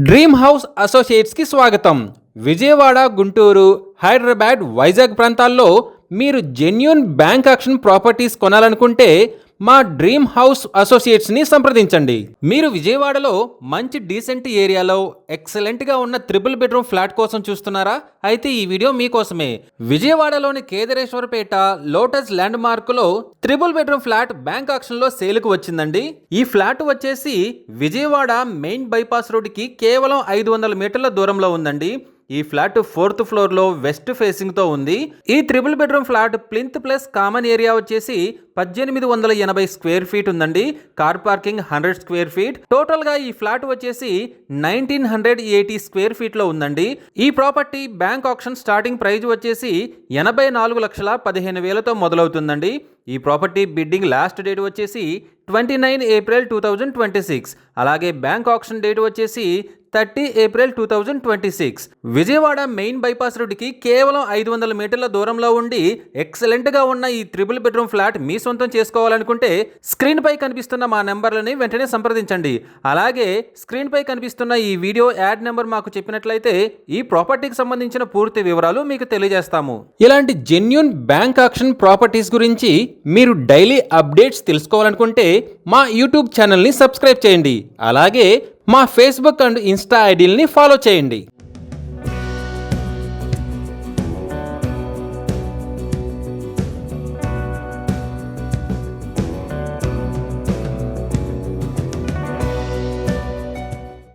Dream house అసోసియేట్స్కి స్వాగతం. విజయవాడ, గుంటూరు, హైదరాబాద్, వైజాగ్ ప్రాంతాల్లో మీరు జెన్యూన్ బ్యాంక్ ఆక్షన్ ప్రాపర్టీస్ కొనాలనుకుంటే మా డ్రీమ్ హౌస్ అసోసియేట్స్ని సంప్రదించండి. మీరు విజయవాడలో మంచి డీసెంట్ ఏరియాలో ఎక్సలెంట్గా ఉన్న త్రిబుల్ బెడ్రూమ్ ఫ్లాట్ కోసం చూస్తున్నారా? అయితే ఈ వీడియో మీకోసమే. విజయవాడలోని కేదరేశ్వరపేట లోటస్ ల్యాండ్ మార్కులో త్రిబుల్ బెడ్రూమ్ ఫ్లాట్ బ్యాంక్ ఆక్షన్లో సేల్కు వచ్చిందండి. ఈ ఫ్లాట్ వచ్చేసి విజయవాడ మెయిన్ బైపాస్ రోడ్డుకి కేవలం 500 మీటర్ల దూరంలో ఉందండి. ఈ ఫ్లాట్ 4th ఫ్లోర్లో వెస్ట్ ఫేసింగ్తో ఉంది. ఈ triple bedroom flat plinth plus common area వచ్చేసి 1880 స్క్వేర్ ఫీట్ ఉందండి. Car parking 100 square feet. టోటల్గా ఈ ఫ్లాట్ వచ్చేసి 1980 స్క్వేర్ ఫీట్లో ఉందండి. ఈ property bank auction starting price వచ్చేసి 84,15,000తో మొదలవుతుందండి. ఈ ప్రాపర్టీ బిడ్డింగ్ లాస్ట్ డేట్ వచ్చేసి 29 ఏప్రిల్ 2026. అలాగే బ్యాంక్ ఆక్షన్ డేట్ వచ్చేసి 30 ఏప్రిల్ 2026. విజయవాడ మెయిన్ బైపాస్ రోడ్డుకి కేవలం 500 మీటర్ల దూరంలో ఉండి ఎక్సలెంట్గా ఉన్న ఈ త్రిబుల్ బెడ్రూమ్ ఫ్లాట్ మీ సొంతం చేసుకోవాలనుకుంటే స్క్రీన్ పై కనిపిస్తున్న మా నెంబర్లని వెంటనే సంప్రదించండి. అలాగే స్క్రీన్ పై కనిపిస్తున్న ఈ వీడియో యాడ్ నెంబర్ మాకు చెప్పినట్లయితే ఈ ప్రాపర్టీకి సంబంధించిన పూర్తి వివరాలు మీకు తెలియజేస్తాము. ఇలాంటి జెన్యూన్ బ్యాంక్ ఆక్షన్ ప్రాపర్టీస్ గురించి మీరు డైలీ అప్డేట్స్ తెలుసుకోవాలనుకుంటే మా యూట్యూబ్ ఛానల్ని సబ్స్క్రైబ్ చేయండి. అలాగే మా ఫేస్బుక్ అండ్ ఇన్స్టా ఐడీలని ఫాలో చేయండి.